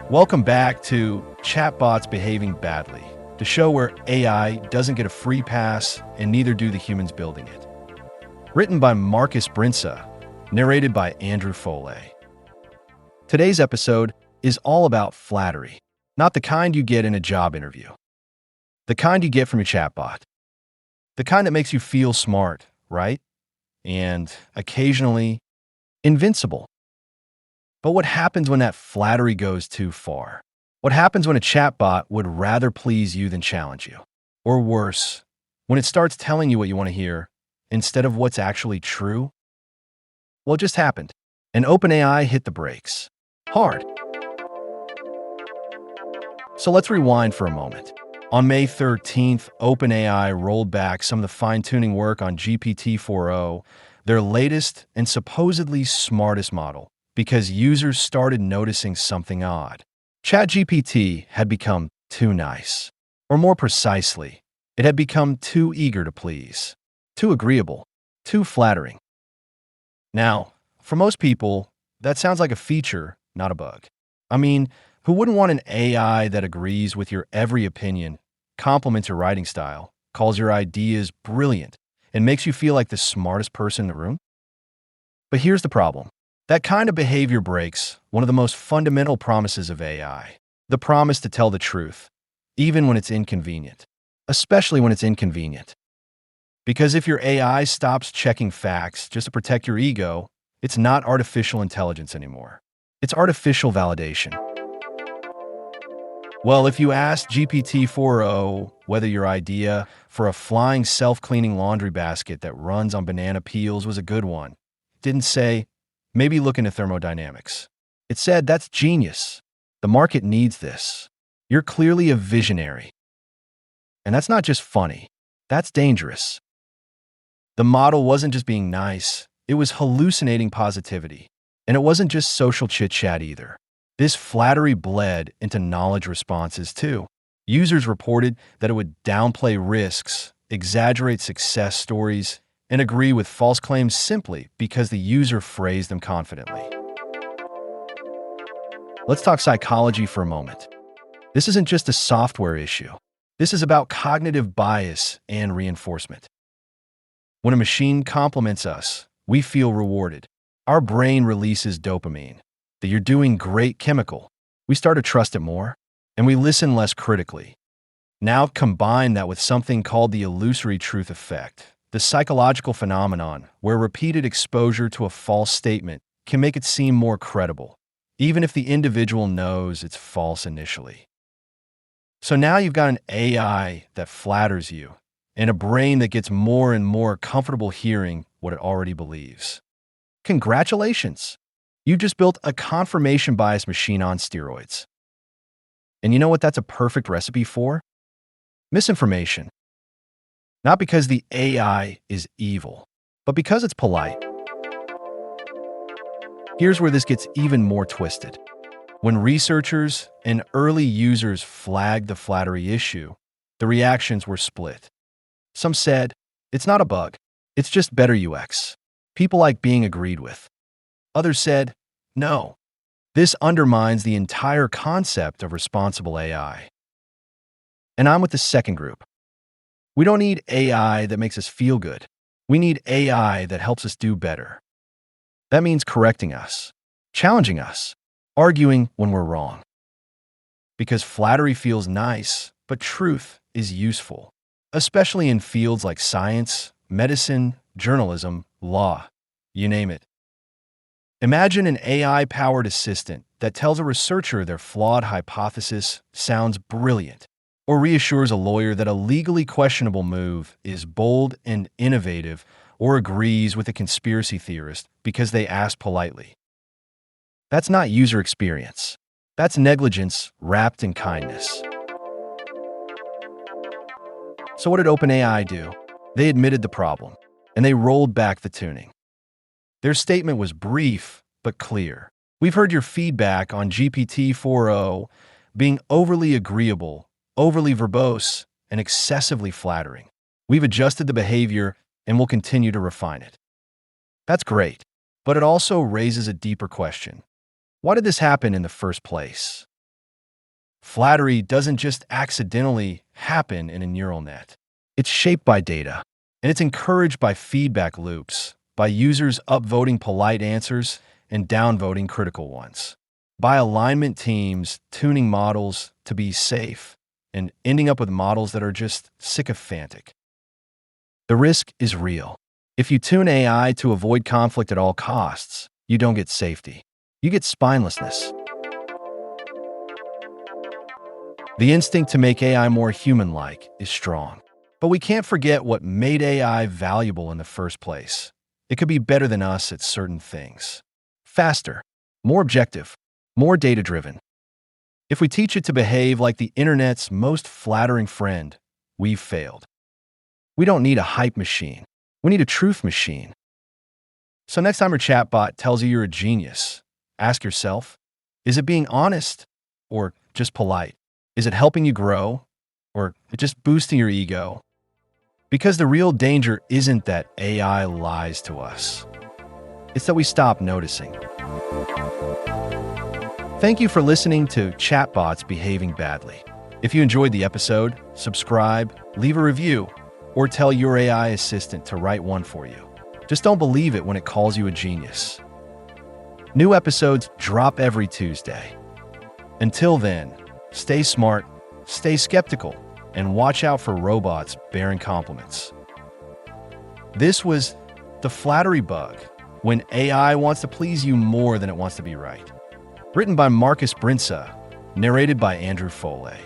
Welcome back to Chatbots Behaving Badly, the show where AI doesn't get a free pass and neither do the humans building it. Written by Markus Brinsa, narrated by Andrew Foley. Today's episode is all about flattery, not the kind you get in a job interview. The kind you get from your chatbot. The kind that makes you feel smart, right? And occasionally invincible. But what happens when that flattery goes too far? What happens when a chatbot would rather please you than challenge you? Or worse, when it starts telling you what you want to hear instead of what's actually true? Well, it just happened. And OpenAI hit the brakes. Hard. So let's rewind for a moment. On May 13th, OpenAI rolled back some of the fine-tuning work on GPT-4o, their latest and supposedly smartest model, because users started noticing something odd. ChatGPT had become too nice. Or more precisely, it had become too eager to please, too agreeable, too flattering. Now, for most people, that sounds like a feature, not a bug. I mean, who wouldn't want an AI that agrees with your every opinion, compliments your writing style, calls your ideas brilliant, and makes you feel like the smartest person in the room? But here's the problem. That kind of behavior breaks one of the most fundamental promises of AI, the promise to tell the truth, even when it's inconvenient, especially when it's inconvenient. Because if your AI stops checking facts just to protect your ego, it's not artificial intelligence anymore. It's artificial validation. Well, if you asked GPT-4o whether your idea for a flying self-cleaning laundry basket that runs on banana peels was a good one, it didn't say, maybe look into thermodynamics. It said, that's genius. The market needs this. You're clearly a visionary. And that's not just funny. That's dangerous. The model wasn't just being nice. It was hallucinating positivity. And it wasn't just social chit-chat either. This flattery bled into knowledge responses too. Users reported that it would downplay risks, exaggerate success stories, and agree with false claims simply because the user phrased them confidently. Let's talk psychology for a moment. This isn't just a software issue. This is about cognitive bias and reinforcement. When a machine compliments us, we feel rewarded. Our brain releases dopamine, the "you're doing great" chemical. We start to trust it more, and we listen less critically. Now combine that with something called the illusory truth effect, the psychological phenomenon where repeated exposure to a false statement can make it seem more credible, even if the individual knows it's false initially. So now you've got an AI that flatters you and a brain that gets more and more comfortable hearing what it already believes. Congratulations! You just built a confirmation bias machine on steroids. And you know what that's a perfect recipe for? Misinformation. Not because the AI is evil, but because it's polite. Here's where this gets even more twisted. When researchers and early users flagged the flattery issue, the reactions were split. Some said, it's not a bug, it's just better UX. People like being agreed with. Others said, no, this undermines the entire concept of responsible AI. And I'm with the second group. We don't need AI that makes us feel good. We need AI that helps us do better. That means correcting us, challenging us, arguing when we're wrong. Because flattery feels nice, but truth is useful, especially in fields like science, medicine, journalism, law, you name it. Imagine an AI-powered assistant that tells a researcher their flawed hypothesis sounds brilliant, or reassures a lawyer that a legally questionable move is bold and innovative, or agrees with a conspiracy theorist because they asked politely. That's not user experience. That's negligence wrapped in kindness. So what did OpenAI do? They admitted the problem, and they rolled back the tuning. Their statement was brief but clear. We've heard your feedback on GPT-4o being overly agreeable, overly verbose, and excessively flattering. We've adjusted the behavior and will continue to refine it. That's great, but it also raises a deeper question. Why did this happen in the first place? Flattery doesn't just accidentally happen in a neural net. It's shaped by data, and it's encouraged by feedback loops, by users upvoting polite answers and downvoting critical ones, by alignment teams tuning models to be safe and ending up with models that are just sycophantic. The risk is real. If you tune AI to avoid conflict at all costs, you don't get safety. You get spinelessness. The instinct to make AI more human-like is strong. But we can't forget what made AI valuable in the first place. It could be better than us at certain things. Faster, more objective, more data-driven. If we teach it to behave like the internet's most flattering friend, we've failed. We don't need a hype machine. We need a truth machine. So next time your chatbot tells you you're a genius, ask yourself, is it being honest or just polite? Is it helping you grow or just boosting your ego? Because the real danger isn't that AI lies to us. It's that we stop noticing. Thank you for listening to Chatbots Behaving Badly. If you enjoyed the episode, subscribe, leave a review, or tell your AI assistant to write one for you. Just don't believe it when it calls you a genius. New episodes drop every Tuesday. Until then, stay smart, stay skeptical, and watch out for robots bearing compliments. This was The Flattery Bug, when AI wants to please you more than it wants to be right. Written by Markus Brinsa, narrated by Andrew Foley.